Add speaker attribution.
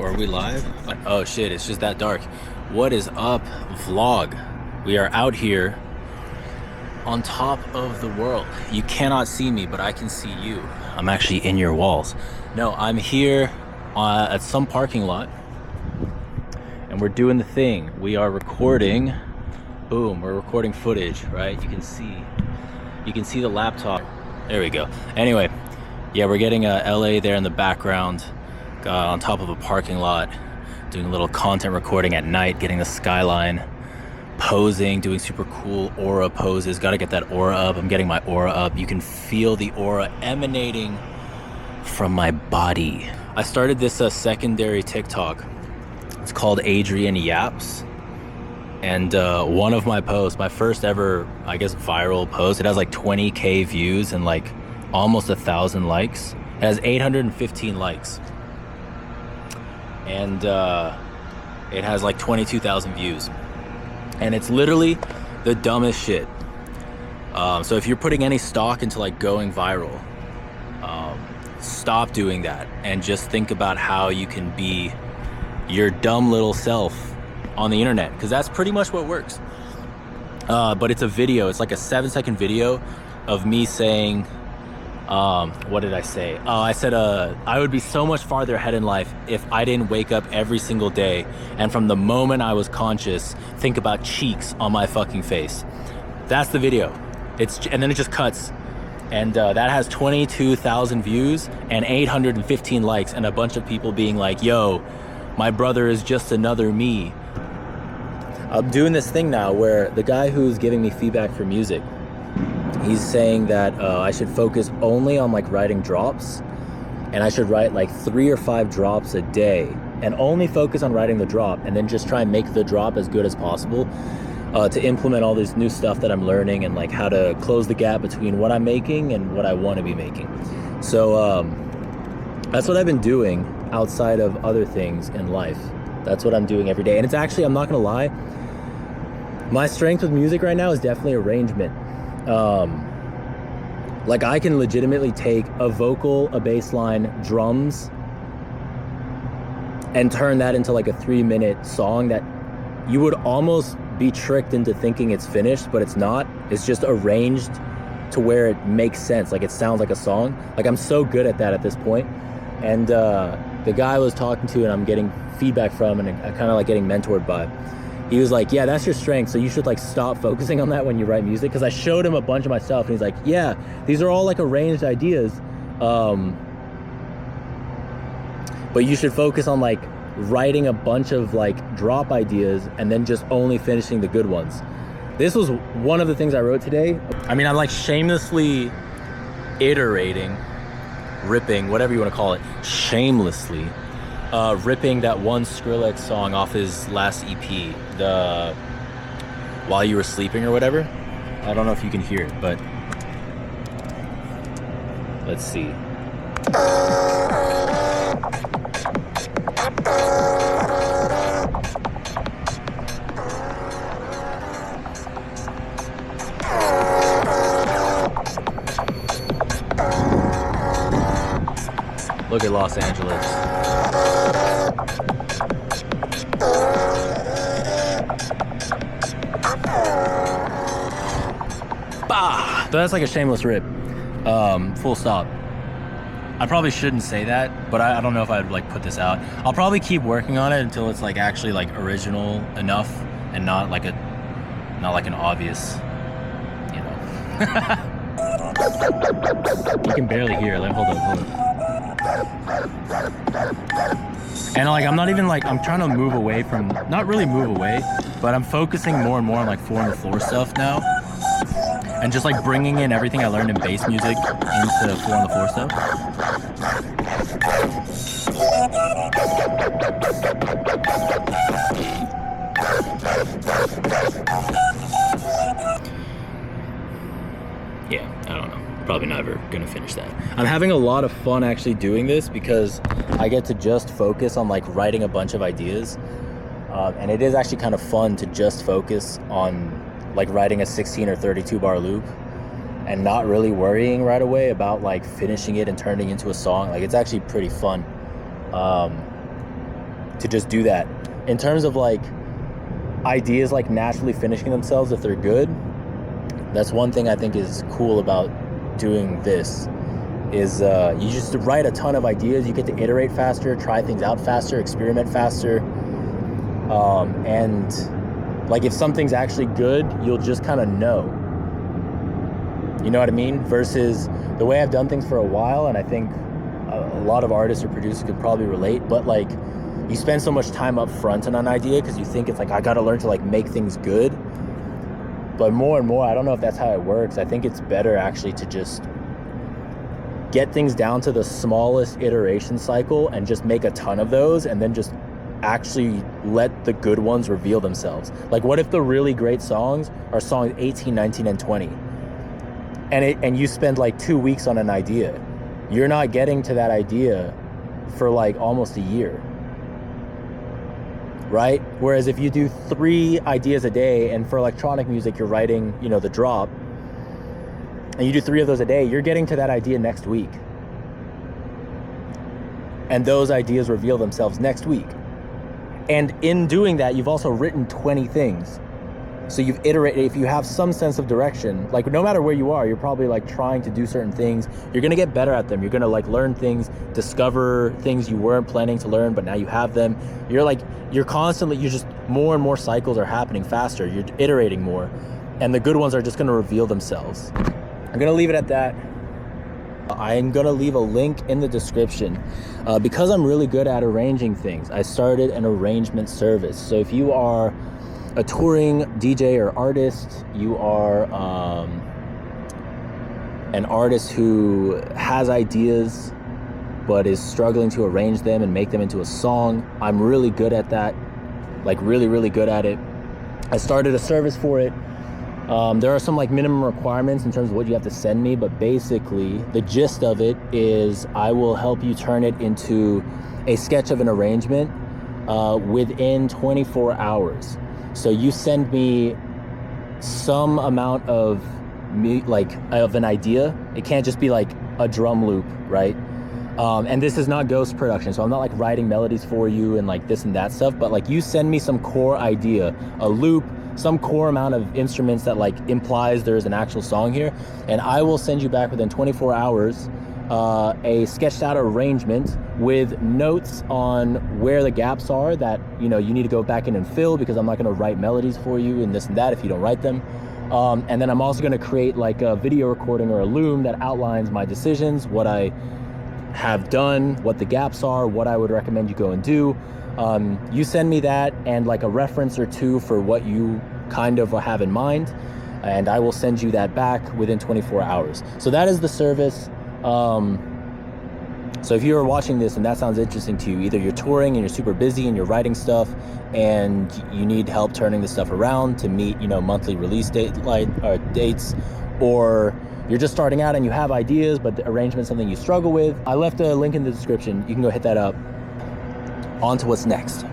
Speaker 1: Are we live? Oh shit, it's just that dark. What is up, vlog? We are out here on top of the world. You cannot see me, but I can see you. I'm actually in your walls. No, I'm here at some parking lot and we're doing the thing. We are recording. Boom, we're recording footage, right? You can see the laptop. There we go. Anyway, yeah, we're getting LA there in the background. On top of a parking lot, doing a little content recording at night, getting the skyline, posing, doing super cool aura poses. Got to get that aura up. I'm getting my aura up. You can feel the aura emanating from my body. I started this secondary TikTok. It's called Adrian Yaps. And one of my posts, my first ever, I guess, viral post, it has like 20K views and like almost 1,000 likes. It has 815 likes. And it has like 22,000 views. And it's literally the dumbest shit. So if you're putting any stock into like going viral, stop doing that and just think about how you can be your dumb little self on the internet, because that's pretty much what works. But it's a video. It's like a 7-second video of me saying, what did I say? Oh, I said I would be so much farther ahead in life if I didn't wake up every single day and from the moment I was conscious think about cheeks on my fucking face. That's the video. And then it just cuts, and that has 22,000 views and 815 likes and a bunch of people being like, yo, my brother is just another me. I'm doing this thing now where the guy who's giving me feedback for music, he's saying that I should focus only on like writing drops, and I should write like 3 or 5 drops a day and only focus on writing the drop, and then just try and make the drop as good as possible to implement all this new stuff that I'm learning and like how to close the gap between what I'm making and what I want to be making. So that's what I've been doing outside of other things in life. That's what I'm doing every day. And it's actually, I'm not gonna lie, my strength with music right now is definitely arrangement. Like I can legitimately take a vocal, a bass line, drums, and turn that into like a 3-minute song that you would almost be tricked into thinking it's finished, but it's not. It's just arranged to where it makes sense. Like it sounds like a song. Like I'm so good at that at this point. And the guy I was talking to and I'm getting feedback from and I kind of like getting mentored by, he was like, yeah, that's your strength, so you should like stop focusing on that when you write music. Because I showed him a bunch of my stuff and he's like, yeah, these are all like arranged ideas, but you should focus on like writing a bunch of like drop ideas and then just only finishing the good ones. This was one of the things I wrote today. I mean, I'm like shamelessly iterating, ripping, whatever you want to call it, shamelessly ripping that one Skrillex song off his last EP, the While You Were Sleeping or whatever. I don't know if you can hear it, but let's see. Look at Los Angeles. Bah! So that's like a shameless rip. Full stop. I probably shouldn't say that, but I don't know if I'd like put this out. I'll probably keep working on it until it's like actually like original enough and not like an obvious, you know. You can barely hear. Hold on. And like I'm not even like, I'm trying to move away from, not really move away, but I'm focusing more and more on like 4 on the floor stuff now, and just like bringing in everything I learned in bass music into 4 on the floor stuff. Yeah, I don't know. Probably never gonna finish that. I'm having a lot of fun actually doing this because I get to just focus on like writing a bunch of ideas, and it is actually kind of fun to just focus on like writing a 16 or 32 bar loop and not really worrying right away about like finishing it and turning into a song. Like it's actually pretty fun. to just do that. In terms of like ideas like naturally finishing themselves if they're good, that's one thing I think is cool about doing this, is you just write a ton of ideas. You get to iterate faster, try things out faster, experiment faster. And like if something's actually good, you'll just kind of know. You know what I mean? Versus the way I've done things for a while, and I think a lot of artists or producers could probably relate, but like you spend so much time up front on an idea because you think it's like, I gotta learn to like make things good. But more and more, I don't know if that's how it works. I think it's better actually to just get things down to the smallest iteration cycle and just make a ton of those, and then just actually let the good ones reveal themselves. Like what if the really great songs are songs 18, 19, and 20? And you spend like 2 weeks on an idea. You're not getting to that idea for like almost a year, right? Whereas if you do 3 ideas a day, and for electronic music, you're writing, you know, the drop, and you do 3 of those a day, you're getting to that idea next week. And those ideas reveal themselves next week. And in doing that, you've also written 20 things. So you've iterated. If you have some sense of direction, like no matter where you are, you're probably like trying to do certain things. You're going to get better at them. You're going to like learn things, discover things you weren't planning to learn, but now you have them. You're constantly, you're just more and more cycles are happening faster. You're iterating more, and the good ones are just going to reveal themselves. I'm going to leave it at that. I'm going to leave a link in the description. Because I'm really good at arranging things, I started an arrangement service. So if you are a touring DJ or artist, you are an artist who has ideas but is struggling to arrange them and make them into a song, I'm really good at that, like really, really good at it. I started a service for it. There are some like minimum requirements in terms of what you have to send me, but basically the gist of it is I will help you turn it into a sketch of an arrangement within 24 hours. So you send me some amount of of an idea. It can't just be like a drum loop, right? And this is not ghost production, so I'm not like writing melodies for you and like this and that stuff, but like you send me some core idea, a loop, some core amount of instruments that like implies there's an actual song here, and I will send you back within 24 hours a sketched out arrangement with notes on where the gaps are that, you know, you need to go back in and fill, because I'm not going to write melodies for you and this and that if you don't write them. And then I'm also going to create like a video recording or a loom that outlines my decisions, what I have done, what the gaps are, what I would recommend you go and do. You send me that and like a reference or two for what you kind of have in mind, and I will send you that back within 24 hours. So that is the service. So if you're watching this and that sounds interesting to you, either you're touring and you're super busy and you're writing stuff and you need help turning this stuff around to meet, you know, monthly release dates, or you're just starting out and you have ideas, but the arrangement's something you struggle with, I left a link in the description. You can go hit that up. On to what's next.